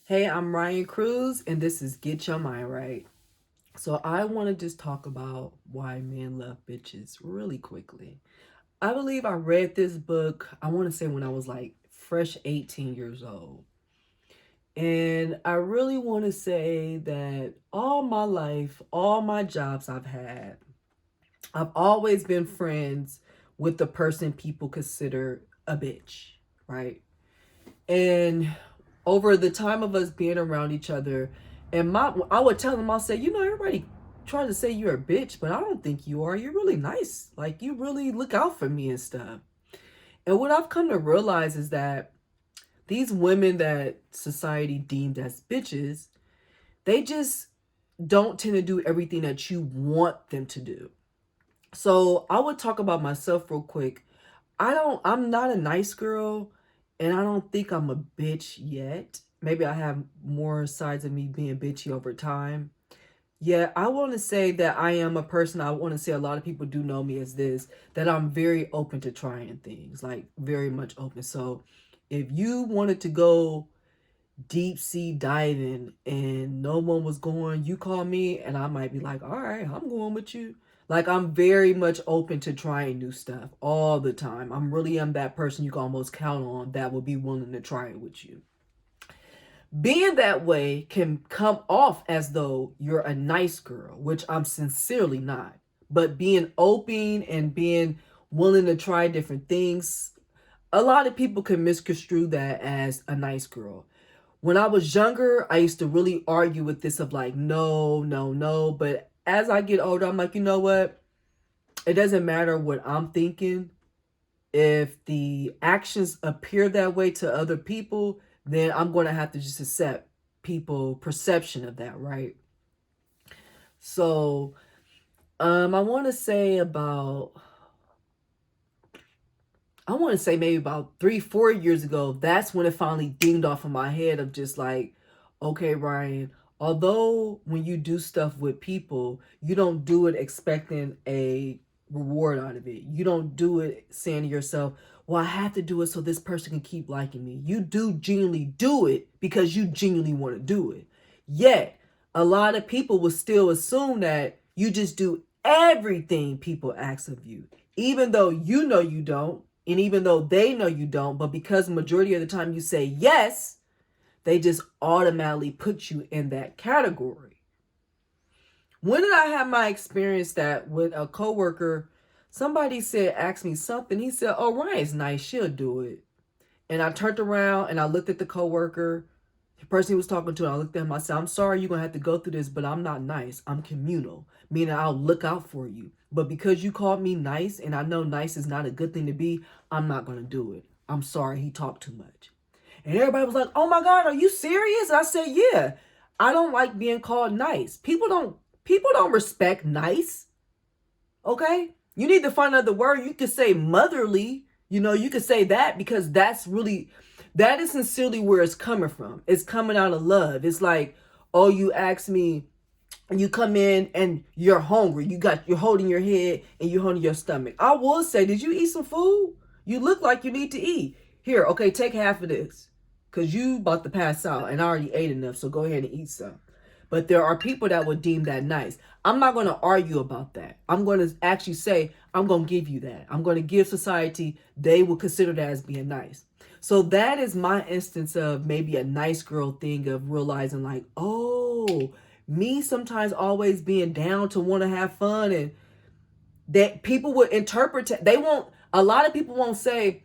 Hey, I'm Ryan Cruz, and this is Get Your Mind Right. So, I want to just talk about why men love bitches really quickly. I believe I read this book, I want to say when I was like fresh 18 years old. And I really want to say that all my life, all my jobs I've had, I've always been friends with the person people consider a bitch, right? And over the time of us being around each other, and I would tell them, I'll say, everybody tries to say you're a bitch, but I don't think you are. You're really nice. Like, you really look out for me and stuff. And what I've come to realize is that these women that society deemed as bitches, they just don't tend to do everything that you want them to do. So I would talk about myself real quick. I'm not a nice girl, and I don't think I'm a bitch yet. Maybe I have more sides of me being bitchy over time. Yeah, I want to say that I am a person. I want to say a lot of people do know me as this, that I'm very open to trying things, like very much open. So if you wanted to go deep sea diving and no one was going, you call me and I might be like, all right, I'm going with you. Like, I'm very much open to trying new stuff all the time. I'm really am that person you can almost count on that will be willing to try it with you. Being that way can come off as though you're a nice girl, which I'm sincerely not. But being open and being willing to try different things, a lot of people can misconstrue that as a nice girl. When I was younger, I used to really argue with this of like, no, no, no. But as I get older, I'm like, you know what? It doesn't matter what I'm thinking. If the actions appear that way to other people, then I'm going to have to just accept people perception of that, right? So, I want to say about I want to say maybe about 3, 4 years ago, that's when it finally dinged off in my head of just like, okay, Ryan, although when you do stuff with people, you don't do it expecting a reward out of it. You don't do it saying to yourself, well, I have to do it so this person can keep liking me. You do genuinely do it because you genuinely want to do it. Yet, a lot of people will still assume that you just do everything people ask of you, even though you know you don't and even though they know you don't, but because majority of the time you say yes, they just automatically put you in that category. When did I have my experience that with a coworker, somebody said, asked me something. He said, oh, Ryan's nice. She'll do it. And I turned around and I looked at the coworker, the person he was talking to, and I looked at him. I said, I'm sorry you're going to have to go through this, but I'm not nice. I'm communal, meaning I'll look out for you. But because you called me nice and I know nice is not a good thing to be, I'm not going to do it. I'm sorry he talked too much. And everybody was like, oh my God, are you serious? I said, yeah. I don't like being called nice. People don't respect nice. Okay? You need to find another word. You could say motherly. You could say that because that is sincerely where it's coming from. It's coming out of love. It's like, oh, you ask me, and you come in and you're hungry. You're holding your head and you're holding your stomach. I will say, did you eat some food? You look like you need to eat. Here, okay, take half of this. Because you about to pass out and I already ate enough, so go ahead and eat some. But there are people that would deem that nice. I'm not going to argue about that. I'm going to actually say, I'm going to give you that. I'm going to give society, they will consider that as being nice. So that is my instance of maybe a nice girl thing of realizing like, oh, me sometimes always being down to want to have fun, and that people would interpret, they won't, a lot of people won't say,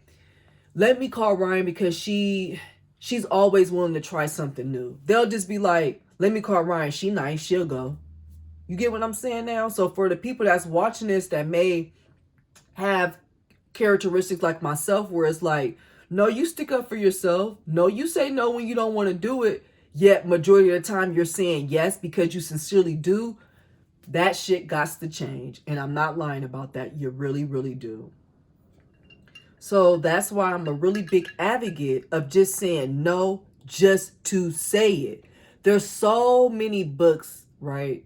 let me call Ryan because she's always willing to try something new. They'll just be like, let me call Ryan. She nice. She'll go. You get what I'm saying now? So for the people that's watching this that may have characteristics like myself where it's like, no, you stick up for yourself. No, you say no when you don't want to do it. Yet majority of the time you're saying yes because you sincerely do. That shit got to change. And I'm not lying about that. You really, really do. So that's why I'm a really big advocate of just saying no, just to say it. There's so many books, right?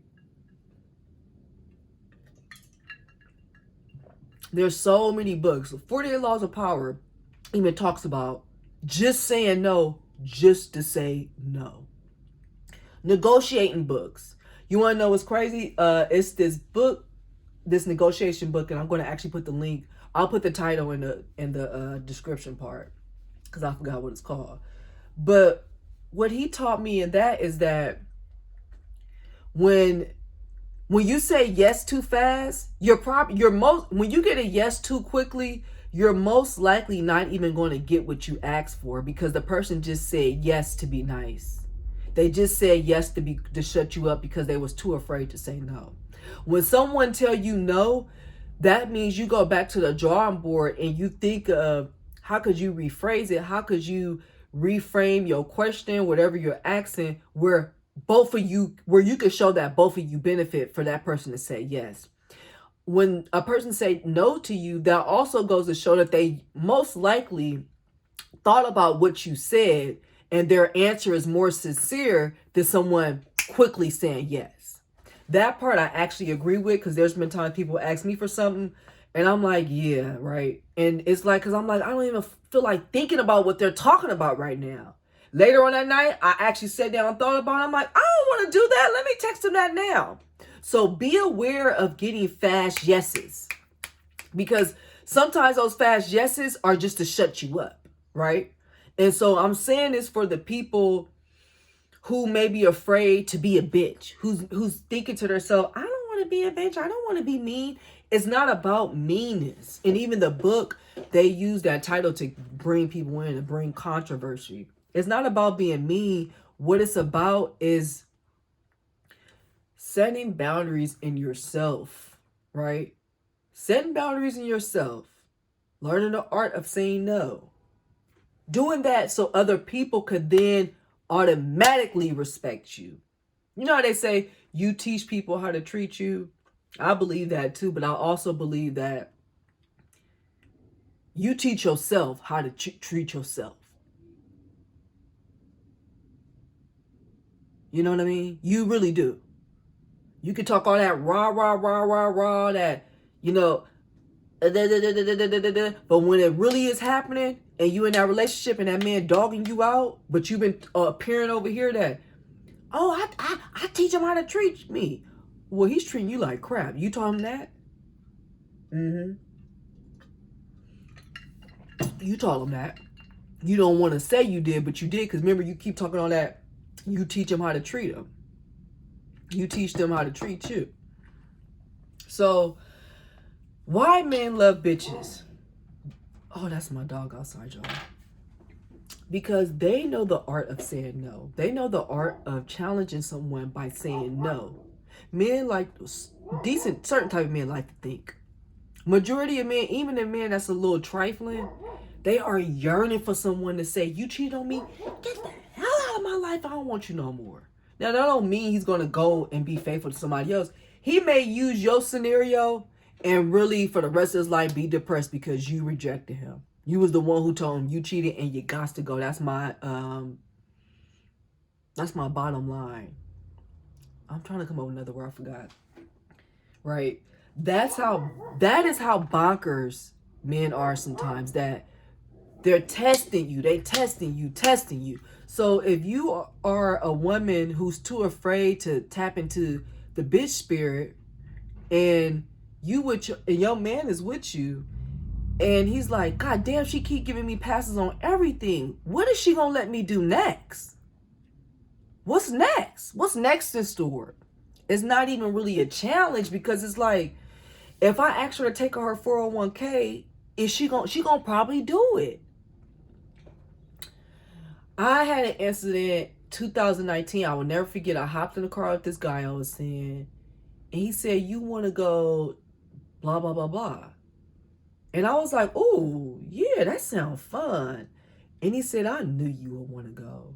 There's so many books. 48 Laws of Power even talks about just saying no just to say no. Negotiating books. You want to know what's crazy? It's this book, this negotiation book, and I'm going to actually put the link. I'll put the title in the description part because I forgot what it's called. But what he taught me in that is that when you say yes too fast, when you get a yes too quickly, you're most likely not even going to get what you asked for because the person just said yes to be nice. They just said yes to shut you up because they was too afraid to say no. When someone tell you no, that means you go back to the drawing board and you think of how could you rephrase it? How could you reframe your question, whatever you're asking, where you could show that both of you benefit for that person to say yes. When a person say no to you, that also goes to show that they most likely thought about what you said and their answer is more sincere than someone quickly saying yes. That part I actually agree with because there's been times people ask me for something and I'm like, yeah, right. And it's like, because I'm like, I don't even feel like thinking about what they're talking about right now. Later on that night, I actually sat down and thought about it. I'm like, I don't want to do that. Let me text them that now. So be aware of getting fast yeses because sometimes those fast yeses are just to shut you up, right? And so I'm saying this for the people who may be afraid to be a bitch, who's thinking to themselves, I don't want to be a bitch. I don't want to be mean. It's not about meanness. And even the book, they use that title to bring people in, to bring controversy. It's not about being mean. What it's about is setting boundaries in yourself, right? Setting boundaries in yourself. Learning the art of saying no. Doing that so other people could then automatically respect you. You know how they say you teach people how to treat you? I believe that too, but I also believe that you teach yourself how to treat yourself. You know what I mean? You really do. You can talk all that rah, rah, rah, rah, rah, that, you know, but when it really is happening and you in that relationship and that man dogging you out, but you've been appearing over here that, oh, I teach him how to treat me. Well, he's treating you like crap. You taught him that? Mm-hmm. You taught him that. You don't want to say you did, but you did because remember, you keep talking on that. You teach them how to treat them. You teach them how to treat you. So, why men love bitches? Oh, that's my dog outside, y'all. Because they know the art of saying no. They know the art of challenging someone by saying no. Men like certain type of men like to think. Majority of men, even the men that's a little trifling, they are yearning for someone to say, you cheated on me? Get the hell out of my life. I don't want you no more. Now, that don't mean he's going to go and be faithful to somebody else. He may use your scenario and really for the rest of his life be depressed because you rejected him. You was the one who told him you cheated and you got to go. That's my bottom line. I'm trying to come up with another word. I forgot. Right. That is how bonkers men are sometimes, that they're testing you. They testing you. So if you are a woman who's too afraid to tap into the bitch spirit and your man is with you and he's like, God damn, she keep giving me passes on everything. What is she going to let me do next? What's next? What's next in store? It's not even really a challenge because it's like, if I ask her to take her 401k, she gonna probably do it. I had an incident 2019. I will never forget. I hopped in the car with this guy I was seeing, and he said, you want to go blah, blah, blah, blah. And I was like, oh, yeah, that sounds fun. And he said, I knew you would want to go.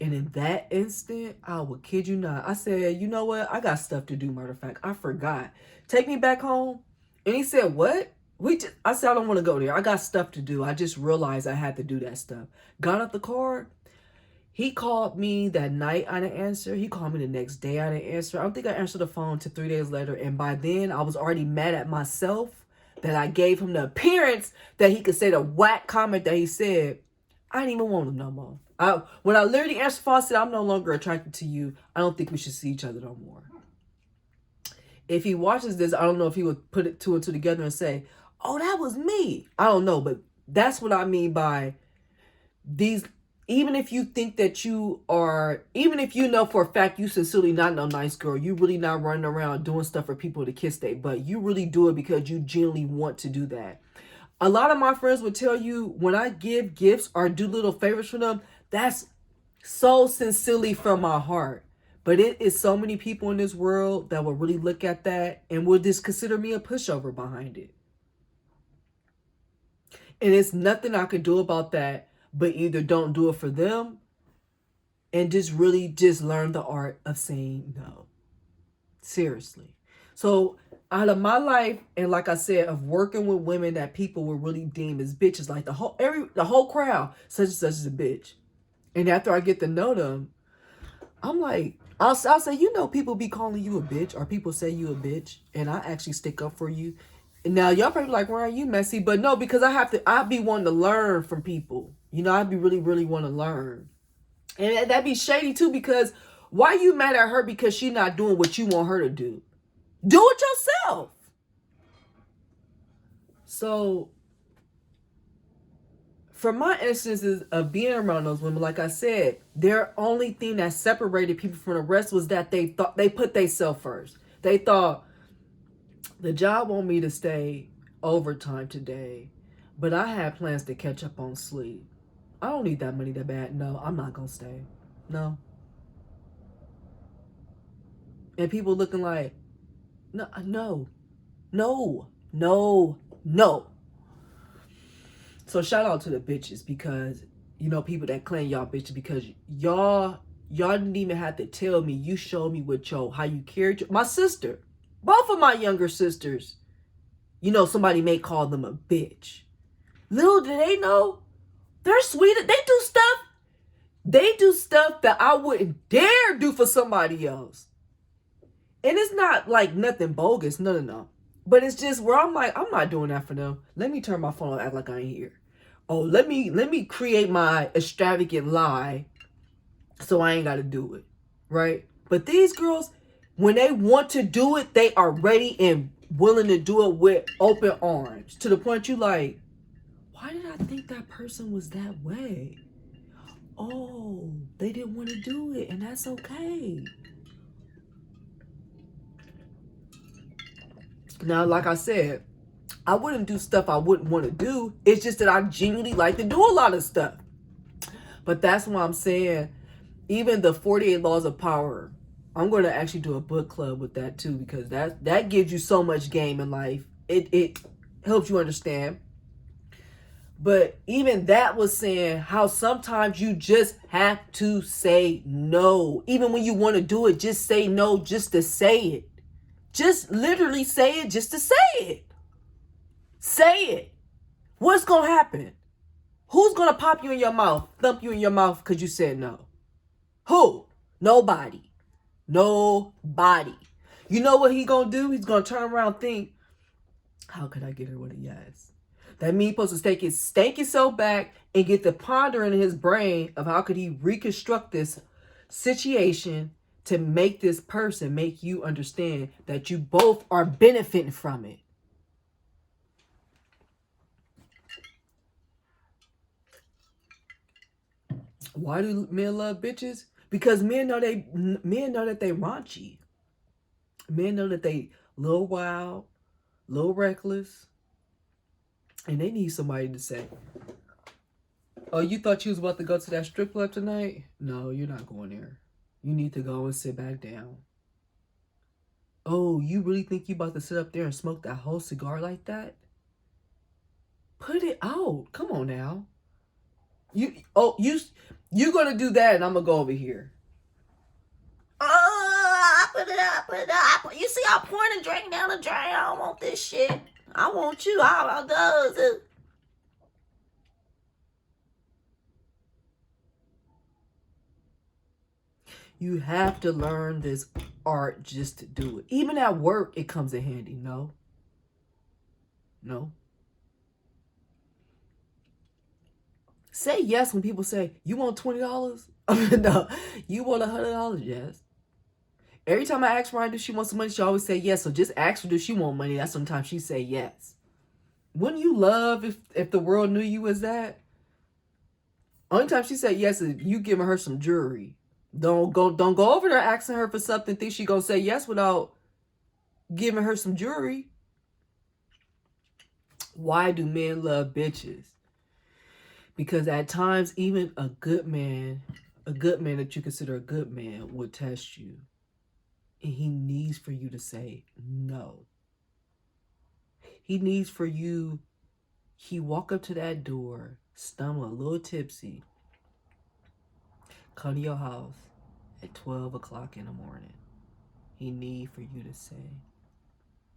And in that instant, I would kid you not, I said, you know what? I got stuff to do, matter of fact. I forgot. Take me back home. And he said, what? I said, I don't want to go there. I got stuff to do. I just realized I had to do that stuff. Got out the car. He called me that night. I didn't answer. He called me the next day. I didn't answer. I don't think I answered the phone till 3 days later. And by then, I was already mad at myself that I gave him the appearance that he could say the whack comment that he said. I didn't even want him no more. When I literally answered phone, I said, I'm no longer attracted to you. I don't think we should see each other no more. If he watches this, I don't know if he would put it two and two together and say, oh, that was me. I don't know, but that's what I mean by these. Even if you think that you are, even if you know for a fact you sincerely not no nice girl, you really not running around doing stuff for people to kiss they butt. You really do it because you genuinely want to do that. A lot of my friends would tell you when I give gifts or do little favors for them, that's so sincerely from my heart. But it is so many people in this world that will really look at that and will just consider me a pushover behind it. And it's nothing I could do about that, but either don't do it for them and just really just learn the art of saying no. Seriously. So out of my life, and like I said, of working with women that people will really deem as bitches, like the whole crowd, such and such is a bitch. And after I get to know them, I'm like, I'll say, you know, people be calling you a bitch, or people say you a bitch, and I actually stick up for you. And now y'all probably like, why are you messy? But no, because I be wanting to learn from people. You know, I be really, really want to learn. And that be shady too, because why you mad at her because she not doing what you want her to do? Do it yourself. So from my instances of being around those women, like I said, their only thing that separated people from the rest was that they thought they put themselves first. They thought the job want me to stay overtime today, but I had plans to catch up on sleep. I don't need that money that bad. No, I'm not gonna stay. No. And people looking like, no, no, no, no, no. So shout out to the bitches, because you know, people that claim y'all bitches, because y'all didn't even have to tell me. You showed me with how you carried my sister. Both of my younger sisters, you know, somebody may call them a bitch. Little do they know, they're sweet. They do stuff that I wouldn't dare do for somebody else. And it's not like nothing bogus. No. But it's just where I'm like, I'm not doing that for them. Let me turn my phone on, act like I ain't here. Oh, let me create my extravagant lie so I ain't got to do it. Right? But these girls, when they want to do it, they are ready and willing to do it with open arms. To the point you like, why did I think that person was that way? Oh, they didn't want to do it, and that's okay. Now, like I said, I wouldn't do stuff I wouldn't want to do. It's just that I genuinely like to do a lot of stuff. But that's why I'm saying, even the 48 Laws of Power, I'm going to actually do a book club with that too, because that gives you so much game in life. It helps you understand. But even that was saying how sometimes you just have to say no. Even when you want to do it, just say no just to say it. Just literally say it just to say it. Say it. What's going to happen? Who's going to pop you in your mouth, thump you in your mouth because you said no? Who? Nobody. Nobody. You know what he's going to do? He's going to turn around and think, how could I get her with a yes? That means he's supposed to take his stanky self back and get the pondering in his brain of how could he reconstruct this situation to make this person, make you understand that you both are benefiting from it. Why do men love bitches? Because men know that they raunchy. Men know that they little wild, little reckless, and they need somebody to say, oh, you thought you was about to go to that strip club tonight? No, you're not going there. You need to go and sit back down. Oh, you really think you about to sit up there and smoke that whole cigar like that? Put it out. Come on now. You gonna do that, and I'm gonna go over here. I put it up. You see, I'm pouring a drink down the drain. I don't want this shit. I want you. I'll go. You have to learn this art just to do it. Even at work, it comes in handy. No. Say yes when people say, you want $20? No, you want $100? Yes. Every time I ask Ryan, does she want some money? She always say yes. So just ask her, does she want money? That's sometimes she say yes. Wouldn't you love if the world knew you as that? Only time she said yes is you giving her some jewelry. Don't go over there asking her for something. Think she gonna say yes without giving her some jewelry. Why do men love bitches? Because at times, even a good man that you consider a good man, will test you. And he needs for you to say no. He needs for you, he walk up to that door, stumble a little tipsy, come to your house at 12 o'clock in the morning. He need for you to say,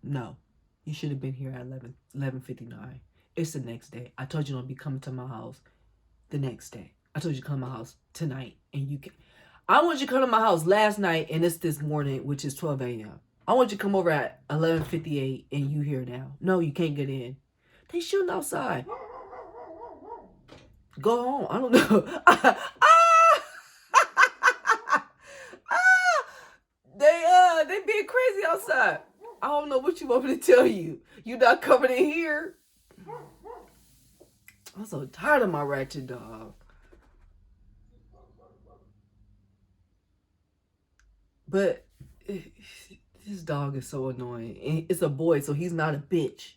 no, you should have been here at 11:59. It's the next day. I told you don't be coming to my house the next day. I told you to come to my house tonight, and you can. I want you to come to my house last night, and it's this morning, which is 12 a.m. I want you to come over at 11:58, and you here now. No, you can't get in. They shooting outside. Go home. I don't know. They being crazy outside. I don't know what you want me to tell you. You not coming in here. I'm so tired of my ratchet dog. But this dog is so annoying. And it's a boy, so he's not a bitch.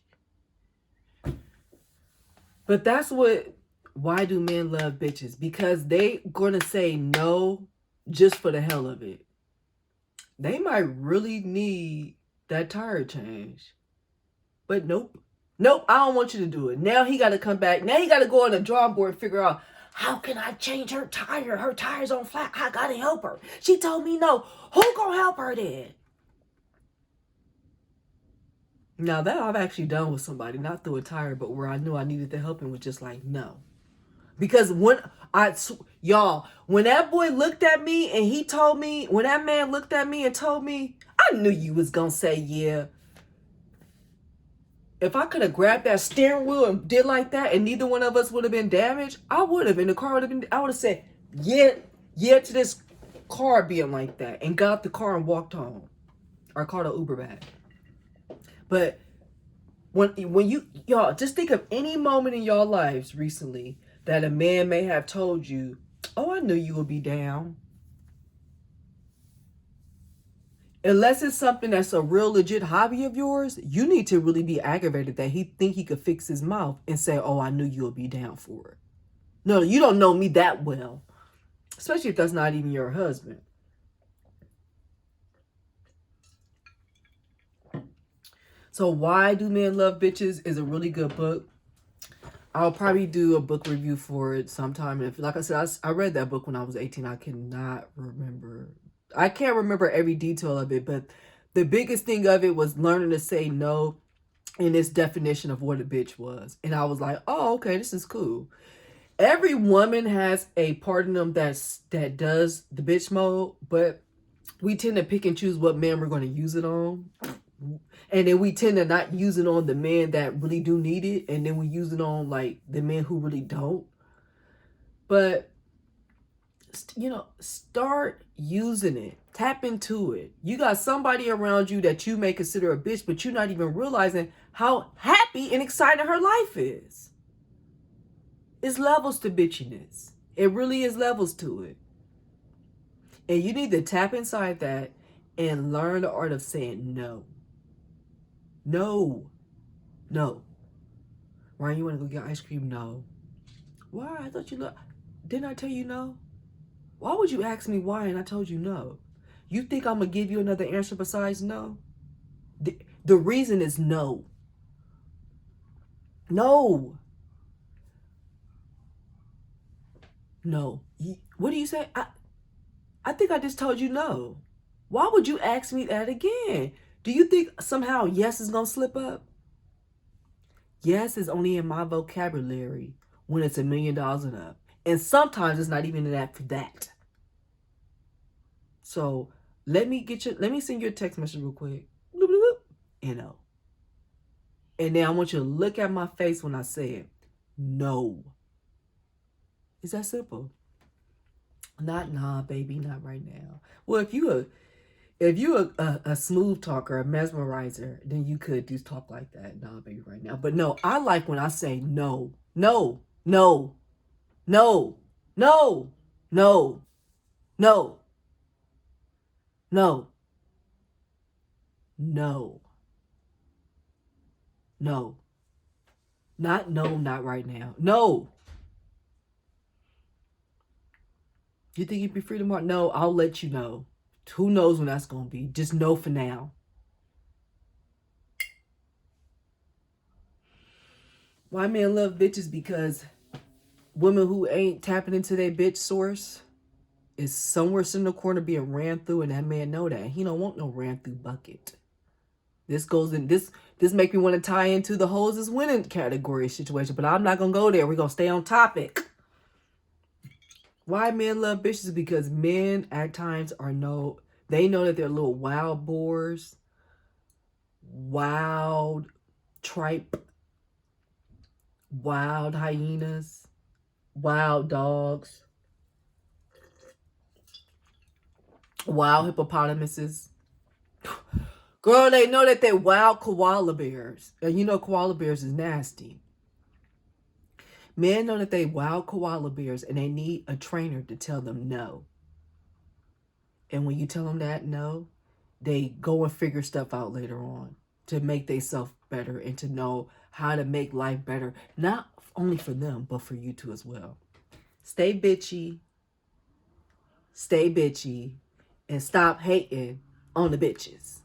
But that's why do men love bitches? Because they gonna say no just for the hell of it. They might really need that tire change. But nope. Nope, I don't want you to do it. Now he got to come back. Now he got to go on the drawing board and figure out, how can I change her tire? Her tire's on flat. I got to help her. She told me no. Who gonna help her then? Now that I've actually done with somebody, not through a tire, but where I knew I needed the help and was just like, no. Because when that boy looked at me and he told me, when that man looked at me and told me, I knew you was going to say yeah. If I could have grabbed that steering wheel and did like that and neither one of us would have been damaged, I would have. And the car would have been, I would have said, yeah to this car being like that, and got the car and walked home. Or called an Uber back. But when y'all, just think of any moment in y'all lives recently that a man may have told you, oh, I knew you would be down. Unless it's something that's a real legit hobby of yours, you need to really be aggravated that he think he could fix his mouth and say, oh, I knew you would be down for it. No, you don't know me that well. Especially if that's not even your husband. So Why Do Men Love Bitches is a really good book. I'll probably do a book review for it sometime. If, like I said, I read that book when I was 18. I cannot remember. I can't remember every detail of it, but the biggest thing of it was learning to say no and its definition of what a bitch was. And I was like, oh, okay, this is cool. Every woman has a part in them that does the bitch mode, but we tend to pick and choose what man we're going to use it on. And then we tend to not use it on the men that really do need it. And then we use it on like the men who really don't. But, start using it. Tap into it. You got somebody around you that you may consider a bitch, but you're not even realizing how happy and exciting her life is. It's levels to bitchiness. It really is levels to it. And you need to tap inside that and learn the art of saying no. No. No. Ryan, you want to go get ice cream? No. Why? I thought you loved. Didn't I tell you no? Why would you ask me why and I told you no? You think I'm going to give you another answer besides no? The reason is no. No. No. What do you say? I think I just told you no. Why would you ask me that again? Do you think somehow yes is going to slip up? Yes is only in my vocabulary when it's $1 million and up. And sometimes it's not even that for that. So let me send you a text message real quick. Bloop, bloop, bloop. And then I want you to look at my face when I say it. No. It's that simple. Nah, baby, not right now. Well, if you a smooth talker, a mesmerizer, then you could just talk like that. Nah, baby, right now. But no, I like when I say no, no, no, no, no, no, no, no, no, no. Not no, not right now. No. You think you'd be free tomorrow? No, I'll let you know. Who knows when that's gonna be? Just know for now. Why men love bitches? Because women who ain't tapping into their bitch source is somewhere in the corner being ran through, and that man know that. He don't want no ran through bucket. This goes in this make me want to tie into the hoes is winning category situation, but I'm not gonna go there. We're gonna stay on topic. Why men love bitches? Because men at times they know that they're little wild boars, wild tripe, wild hyenas, wild dogs, wild hippopotamuses. Girl, they know that they're wild koala bears. And you know koala bears is nasty. Men know that they wild koala bears and they need a trainer to tell them no. And when you tell them that no, they go and figure stuff out later on to make themselves better and to know how to make life better. Not only for them, but for you too as well. Stay bitchy, and stop hating on the bitches.